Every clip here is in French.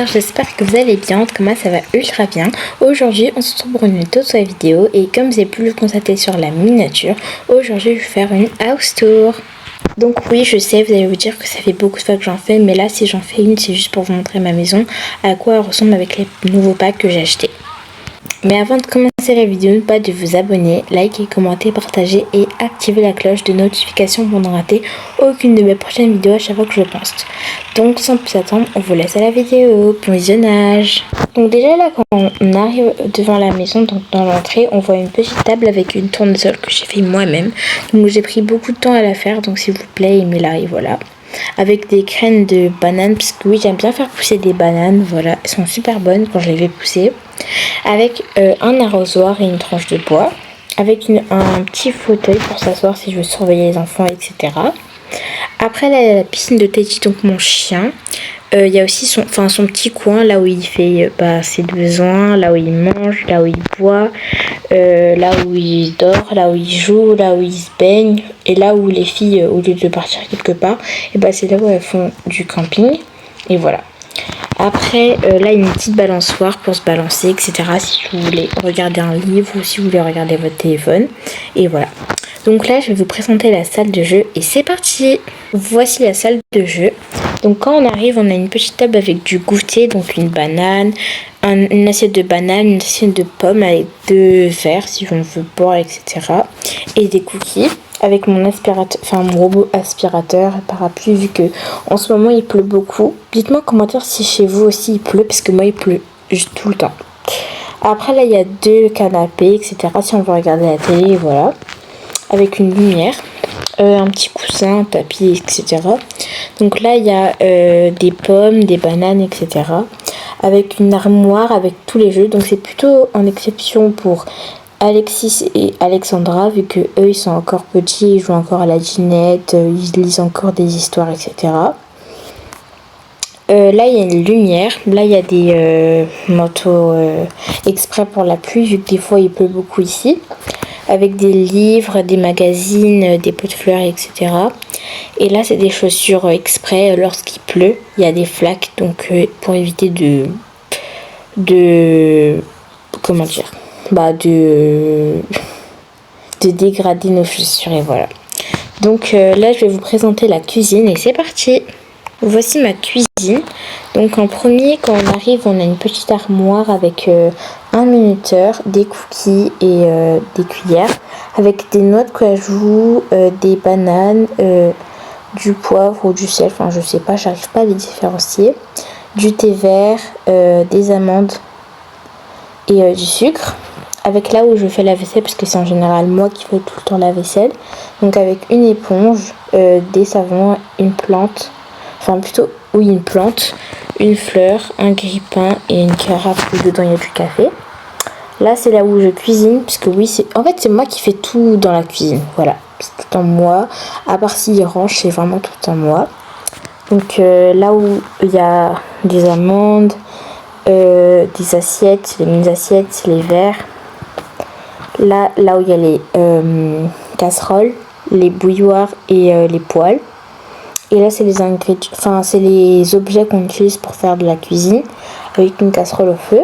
chers, j'espère que vous allez bien. En tout cas, moi ça va ultra bien. Aujourd'hui on se retrouve pour une toute nouvelle vidéo. Et comme vous avez pu le constater sur la miniature, aujourd'hui je vais faire une house tour. Donc oui, je sais, vous allez vous dire que ça fait beaucoup de fois que j'en fais, mais là si j'en fais une, c'est juste pour vous montrer ma maison, à quoi elle ressemble avec les nouveaux packs que j'ai achetés. Mais avant de commencer la vidéo, n'oubliez pas de vous abonner, liker, commenter, partager et activer la cloche de notification pour ne rater aucune de mes prochaines vidéos à chaque fois que je poste. Donc sans plus attendre, on vous laisse à la vidéo. Bon visionnage. Donc déjà là, quand on arrive devant la maison, donc dans l'entrée, on voit une petite table avec une tournesol que j'ai fait moi-même. Donc j'ai pris beaucoup de temps à la faire, donc s'il vous plaît, aimez-la et voilà. Avec des graines de bananes, parce que oui, j'aime bien faire pousser des bananes, voilà, elles sont super bonnes quand je les fais pousser. Avec un arrosoir et une tranche de bois, avec un petit fauteuil pour s'asseoir si je veux surveiller les enfants, etc. Après là, il y a la piscine de Teddy, donc mon chien. Il y a aussi son petit coin, là où il fait ses besoins, là où il mange, là où il boit, là où il dort, là où il joue, là où il se baigne. Et là où les filles, au lieu de partir quelque part, c'est là où elles font du camping. Et voilà. Après, là, il y a une petite balançoire pour se balancer, etc. Si vous voulez regarder un livre ou si vous voulez regarder votre téléphone. Et voilà. Donc là, je vais vous présenter la salle de jeu et c'est parti. Voici la salle de jeu. Donc quand on arrive, on a une petite table avec du goûter, donc une banane, une assiette de banane, une assiette de pommes avec 2 verres si on veut boire, etc. Et des cookies. Avec mon aspirateur, mon robot aspirateur et parapluie, vu que en ce moment il pleut beaucoup. Dites-moi en commentaire si chez vous aussi il pleut, parce que moi il pleut tout le temps. Après là il y a 2 canapés, etc. si on veut regarder la télé, voilà. Avec une lumière, un petit coussin, un tapis, etc. Donc là il y a des pommes, des bananes, etc. Avec une armoire avec tous les jeux. Donc c'est plutôt en exception pour Alexis et Alexandra, vu que eux ils sont encore petits, ils jouent encore à la dinette, ils lisent encore des histoires, etc. Là il y a une lumière, là il y a des manteaux exprès pour la pluie, vu que des fois il pleut beaucoup ici, avec des livres, des magazines, des pots de fleurs, etc. Et là c'est des chaussures exprès lorsqu'il pleut, il y a des flaques, donc pour éviter de comment dire, de dégrader nos chaussures, et voilà. Donc là je vais vous présenter la cuisine et c'est parti. Voici ma cuisine. Donc en premier, quand on arrive, on a une petite armoire avec un minuteur, des cookies et des cuillères, avec des noix de cajou, des bananes, du poivre ou du sel, je sais pas, j'arrive pas à les différencier, du thé vert, des amandes et du sucre. Avec là où je fais la vaisselle, parce que c'est en général moi qui fais tout le temps la vaisselle. Donc avec une éponge, des savons, une plante, une plante, une fleur, un grille-pain et une carafe où dedans il y a du café. Là c'est là où je cuisine, puisque oui, c'est moi qui fais tout dans la cuisine, voilà, c'est tout en moi, à part s'il range, c'est vraiment tout en moi. Donc là où il y a des amandes, des assiettes, les mini-assiettes, les verres. Là où il y a les casseroles, les bouilloires et les poêles. Et là c'est les ingrédients, c'est les objets qu'on utilise pour faire de la cuisine, avec une casserole au feu.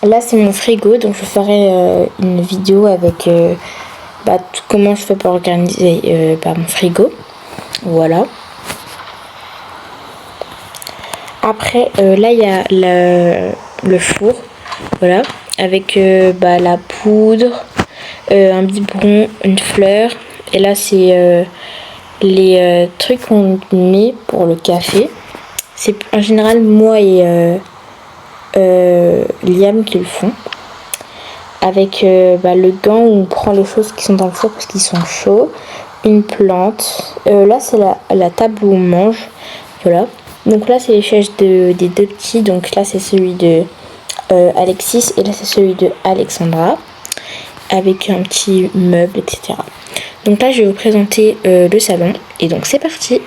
Là c'est mon frigo, donc je ferai une vidéo avec comment je fais pour organiser mon frigo. Voilà. Après là il y a le four, voilà, avec la poudre, un biberon, une fleur. Et là c'est les trucs qu'on met pour le café. C'est en général moi et Liam qui le font. Avec le gant où on prend les choses qui sont dans le four parce qu'ils sont chauds. Une plante. Là c'est la table où on mange. Voilà. Donc là c'est les chaises des 2 petits. Donc là c'est celui de Alexis et là c'est celui de Alexandra. Avec un petit meuble, etc. Donc là je vais vous présenter le salon. Et donc c'est parti.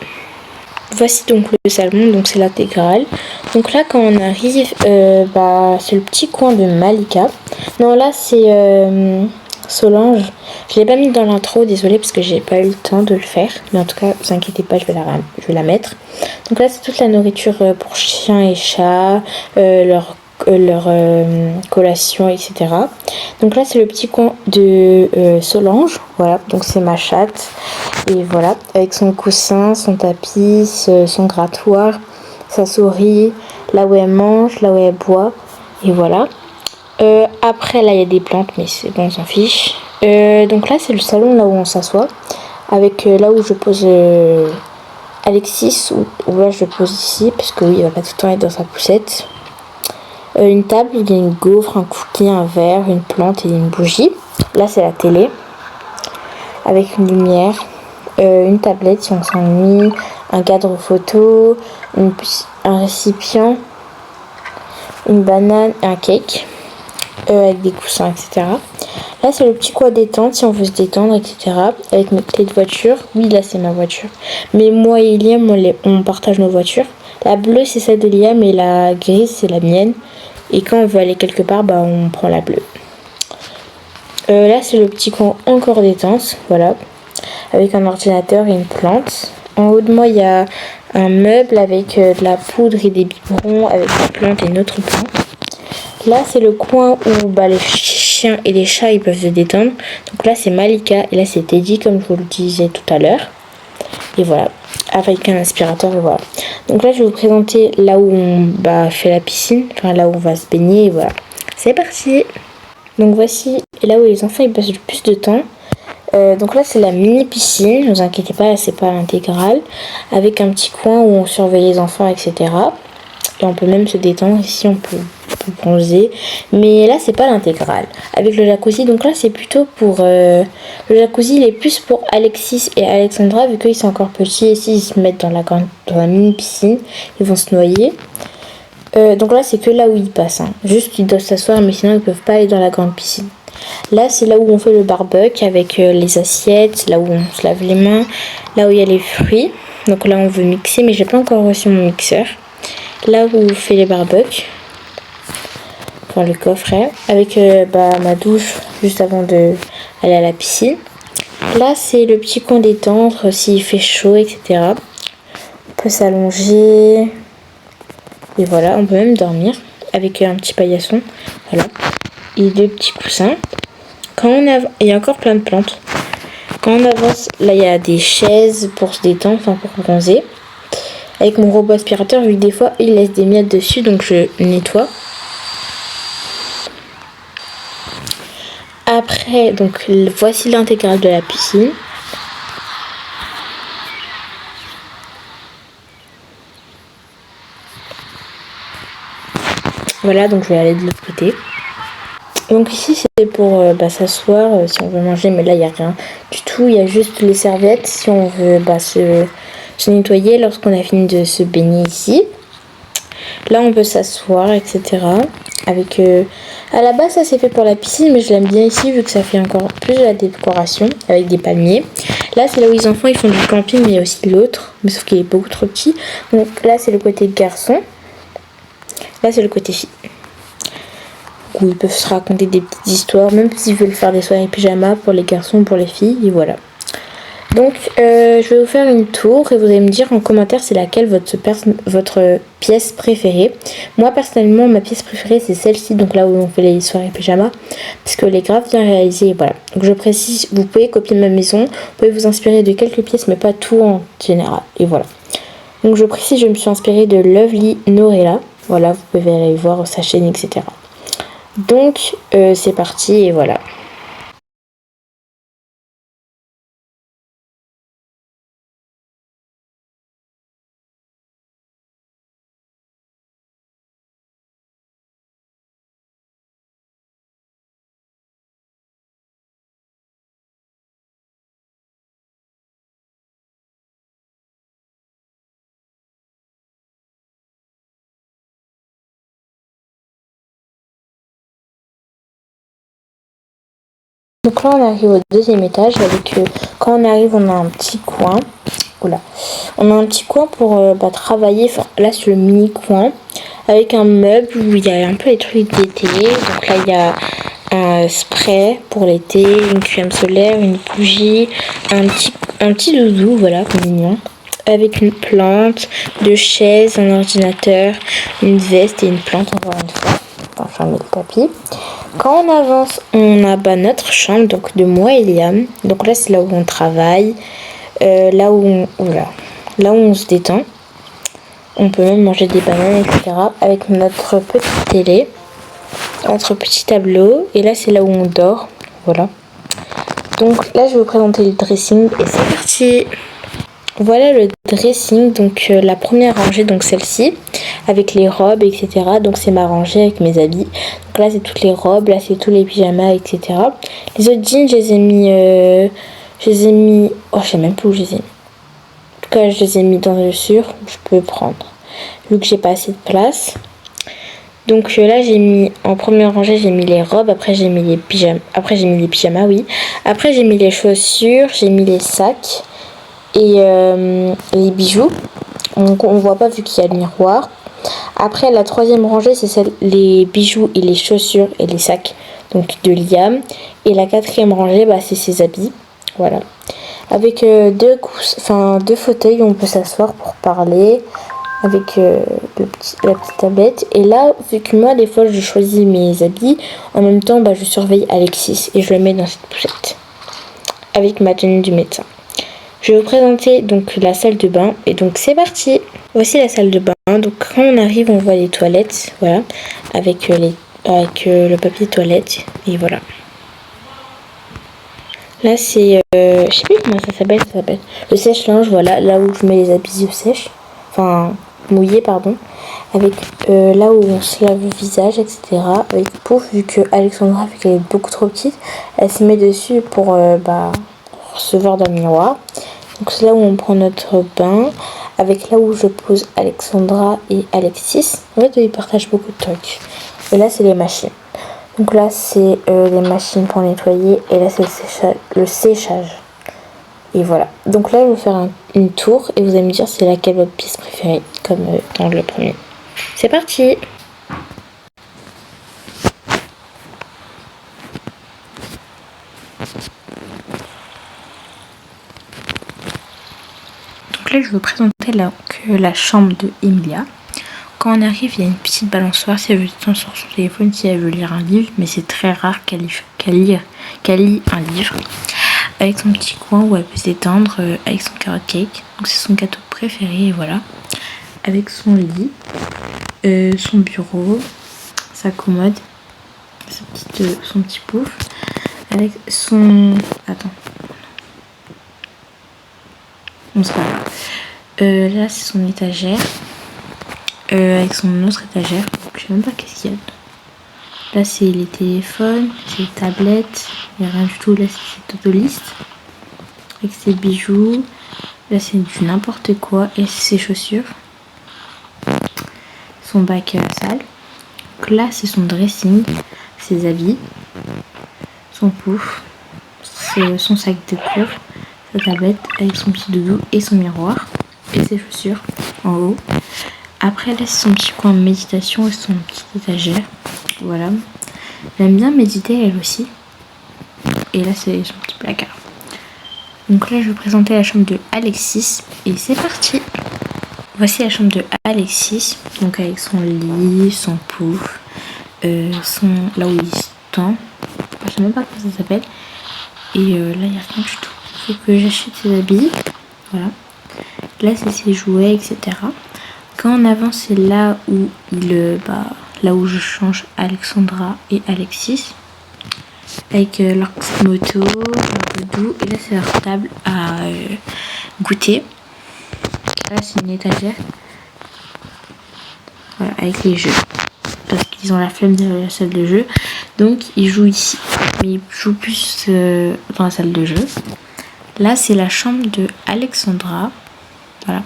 Voici donc le salon, donc c'est l'intégrale. Donc là quand on arrive, c'est le petit coin de Malika. Non là c'est Solange. Je l'ai pas mis dans l'intro, désolée parce que j'ai pas eu le temps de le faire. Mais en tout cas, vous inquiétez pas, je vais la mettre. Donc là, c'est toute la nourriture pour chiens et chats, leur collation, etc. Donc là, c'est le petit coin de Solange. Voilà, donc c'est ma chatte. Et voilà, avec son coussin, son tapis, son grattoir, sa souris, là où elle mange, là où elle boit. Et voilà. Après, là, il y a des plantes, mais c'est bon, on s'en fiche. Donc là, c'est le salon, là où on s'assoit. Avec là où je pose Alexis, ou là, je le pose ici, parce que oui, il va pas tout le temps être dans sa poussette. Une table, il y a une gaufre, un cookie, un verre, une plante et une bougie. Là, c'est la télé, avec une lumière, une tablette si on s'ennuie, un cadre photo, un récipient, une banane et un cake. Avec des coussins, etc. Là, c'est le petit coin détente si on veut se détendre, etc. Avec mes clés de voiture. Oui, là, c'est ma voiture. Mais moi et Liam, on partage nos voitures. La bleue, c'est celle de Liam et la grise, c'est la mienne. Et quand on veut aller quelque part, bah, on prend la bleue. Là, c'est le petit coin encore détente. Voilà. Avec un ordinateur et une plante. En haut de moi, il y a un meuble avec de la poudre et des biberons avec une plante et une autre plante. Là, c'est le coin où les chiens et les chats ils peuvent se détendre. Donc là, c'est Malika et là, c'est Teddy, comme je vous le disais tout à l'heure. Et voilà, avec un aspirateur, et voilà. Donc là, je vais vous présenter là où on fait la piscine, enfin là où on va se baigner, et voilà. C'est parti. Donc voici là où les enfants ils passent le plus de temps. Donc là, c'est la mini piscine, ne vous inquiétez pas, c'est pas l'intégrale. Avec un petit coin où on surveille les enfants, etc. Et on peut même se détendre ici, on peut bronzer, mais là c'est pas l'intégrale avec le jacuzzi. Donc là c'est plutôt pour le jacuzzi, il est plus pour Alexis et Alexandra vu qu'ils sont encore petits, et s'ils se mettent dans la mini piscine ils vont se noyer. Donc là c'est que là où ils passent, hein. Juste ils doivent s'asseoir, mais sinon ils peuvent pas aller dans la grande piscine. Là c'est là où on fait le barbecue avec les assiettes, là où on se lave les mains, là où il y a les fruits. Donc là on veut mixer, mais j'ai pas encore reçu mon mixeur. Là où on fait les barbecues, enfin le coffret, avec ma douche juste avant de aller à la piscine. Là c'est le petit coin détendre s'il fait chaud, etc. On peut s'allonger et voilà, on peut même dormir avec un petit paillasson, voilà, et deux petits coussins. Il y a encore plein de plantes. Quand on avance, là il y a des chaises pour se détendre, enfin pour bronzer. Avec mon robot aspirateur, vu que des fois il laisse des miettes dessus, donc je nettoie. Après, donc voici l'intégrale de la piscine. Voilà, donc je vais aller de l'autre côté. Donc ici c'est pour s'asseoir si on veut manger, mais là il n'y a rien du tout. Il y a juste les serviettes si on veut se nettoyer lorsqu'on a fini de se baigner ici. Là on peut s'asseoir, etc. Avec à la base ça c'est fait pour la piscine, mais je l'aime bien ici vu que ça fait encore plus de la décoration avec des palmiers. Là c'est là où les enfants ils font du camping, mais il y a aussi l'autre, mais sauf qu'il est beaucoup trop petit. Donc là c'est le côté garçon, là c'est le côté fille, où ils peuvent se raconter des petites histoires, même s'ils veulent faire des soirées pyjama pour les garçons ou pour les filles, et voilà. Donc je vais vous faire une tour et vous allez me dire en commentaire c'est laquelle votre pièce préférée. Moi personnellement ma pièce préférée c'est celle-ci, donc là où on fait les soirées pyjama, parce que les grave bien réalisées, voilà. Donc je précise, vous pouvez copier ma maison, vous pouvez vous inspirer de quelques pièces mais pas tout en général, et voilà. Donc je précise, je me suis inspirée de Lovely Norella, voilà, vous pouvez aller voir sa chaîne, etc. Donc c'est parti et voilà. Donc là on arrive au deuxième étage avec quand on arrive on a un petit coin. Oula. On a un petit coin pour travailler, enfin là c'est le mini coin avec un meuble où il y a un peu les trucs d'été. Donc là il y a un spray pour l'été, une crème solaire, une bougie, un petit doudou, voilà, mignon, avec une plante, deux chaises, un ordinateur, une veste et une plante encore une fois. Enfin, le tapis. Quand on avance, on a notre chambre, donc de moi et Liam. Donc là, c'est là où on travaille, là où on se détend. On peut même manger des bananes, etc. Avec notre petite télé, notre petit tableau. Et là, c'est là où on dort. Voilà. Donc là, je vais vous présenter le dressing et c'est parti. Voilà le dressing, donc la première rangée, donc celle-ci, avec les robes, etc. Donc c'est ma rangée avec mes habits. Donc là, c'est toutes les robes, là, c'est tous les pyjamas, etc. Les autres jeans, je les ai mis, oh, je sais même plus où je les ai mis. En tout cas, je les ai mis dans le sur où je peux prendre, vu que j'ai pas assez de place. Donc là, j'ai mis, en première rangée, j'ai mis les robes, après j'ai mis les pyjamas, oui. Après, j'ai mis les chaussures, j'ai mis les sacs et les bijoux. Donc on voit pas vu qu'il y a le miroir. Après, la troisième rangée, c'est celle, les bijoux et les chaussures et les sacs, donc de Liam. Et la quatrième rangée, bah, c'est ses habits. Voilà. Avec deux fauteuils où on peut s'asseoir pour parler. Avec la petite tablette. Et là, vu que moi, des fois, je choisis mes habits, en même temps, bah, je surveille Alexis et je le mets dans cette poussette. Avec ma tenue du médecin. Je vais vous présenter donc la salle de bain. Et donc, c'est parti. Voici la salle de bain. Donc, quand on arrive, on voit les toilettes. Voilà. Avec le papier toilette. Et voilà. Là, c'est... je sais plus comment ça s'appelle. Le sèche-linge, voilà. Là où je mets les habits sèches. Enfin... mouillé pardon, avec là où on se lave le visage, etc. Avec Pouf, vu que Alexandra, vu qu'elle est beaucoup trop petite, elle se met dessus pour recevoir dans le miroir. Donc c'est là où on prend notre bain, avec là où je pose Alexandra et Alexis. En fait, ils partagent beaucoup de trucs. Et là, c'est les machines. Donc là, c'est les machines pour nettoyer, et là, c'est le séchage. Et voilà. Donc là, je vais vous faire une tour et vous allez me dire c'est laquelle votre pièce préférée, comme dans le premier. C'est parti! Donc là, je vais vous présenter la chambre de Emilia. Quand on arrive, il y a une petite balançoire si elle veut étendre sur son téléphone, si elle veut lire un livre, mais c'est très rare qu'elle lit un livre. Avec son petit coin où elle peut s'étendre avec son carrot cake. Donc c'est son gâteau préféré, et voilà. Avec son lit, son bureau, sa commode, son petit pouf. Avec son... Attends. Bon, c'est pas grave. Là, c'est son étagère. Avec son autre étagère. Donc, je sais même pas qu'est-ce qu'il y a dedans. Là, c'est les téléphones, c'est les tablettes. Il n'y a rien du tout. Là, c'est Totolist. Avec ses bijoux. Là, c'est du n'importe quoi. Et ses chaussures. Son bac sale. Donc là, c'est son dressing. Ses habits. Son pouf. Son sac de cours. Sa tablette avec son petit doudou et son miroir. Et ses chaussures en haut. Après, là, c'est son petit coin de méditation et son petit étagère. Voilà. Elle aime bien méditer, elle aussi. Et là, c'est son petit placard. Donc là, je vais vous présenter la chambre de Alexis. Et c'est parti. Voici la chambre de Alexis. Donc avec son lit, son pouf, là où il se tend. Je sais même pas comment ça s'appelle. Et là, il n'y a rien du tout. Il faut que j'achète ses habits. Voilà. Là, c'est ses jouets, etc. Quand on avance, c'est là où là où je change Alexandra et Alexis. Avec leur petite moto, leur doudou. Et là, c'est leur table à goûter. Là, c'est une étagère. Voilà, avec les jeux. Parce qu'ils ont la flemme de la salle de jeu. Donc, ils jouent ici. Mais ils jouent plus dans la salle de jeu. Là, c'est la chambre de Alexandra. Voilà.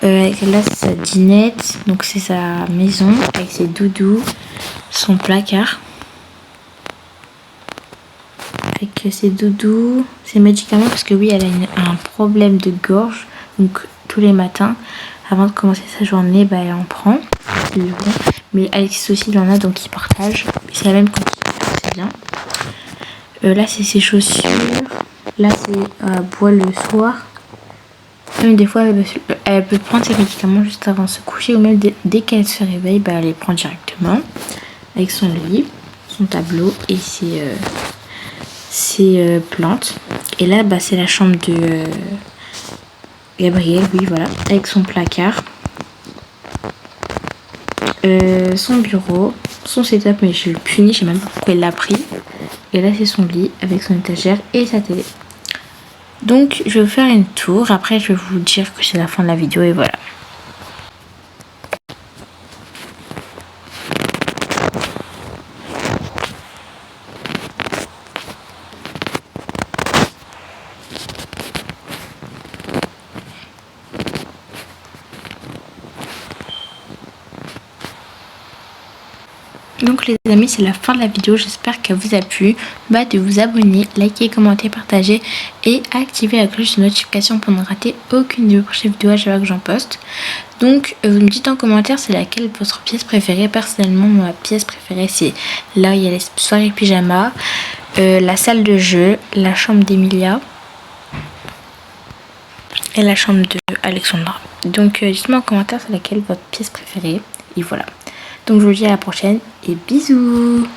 Là, c'est sa dinette. Donc, c'est sa maison. Avec ses doudous. Son placard. Avec ses doudous. Ses médicaments. Parce que oui, elle a un problème de gorge. Donc, tous les matins, avant de commencer sa journée, elle en prend. Mais Alexis aussi, il en a. Donc, ils partagent. C'est la même quantité. bien. Là c'est ses chaussures. Là c'est boit le soir. Même des fois elle peut prendre ses médicaments juste avant de se coucher, ou même dès qu'elle se réveille, elle les prend directement. Avec son lit, son tableau et ses plantes. Et là c'est la chambre de Gabriel, oui voilà, avec son placard. Son bureau, son setup, mais je le punis, je sais même pas pourquoi il l'a pris. Et là c'est son lit avec son étagère et sa télé. Donc je vais vous faire une tour, après je vais vous dire que c'est la fin de la vidéo et voilà. Donc les amis, c'est la fin de la vidéo, j'espère qu'elle vous a plu. De vous abonner, liker, commenter, partager et activer la cloche de notification pour ne rater aucune de mes prochaines vidéos à chaque fois que j'en poste. Donc vous me dites en commentaire c'est laquelle votre pièce préférée. Personnellement ma pièce préférée c'est là où il y a les soirées pyjama, la salle de jeu, la chambre d'Emilia et la chambre de Alexandra. Donc dites-moi en commentaire c'est laquelle votre pièce préférée et voilà. Donc je vous dis à la prochaine et bisous.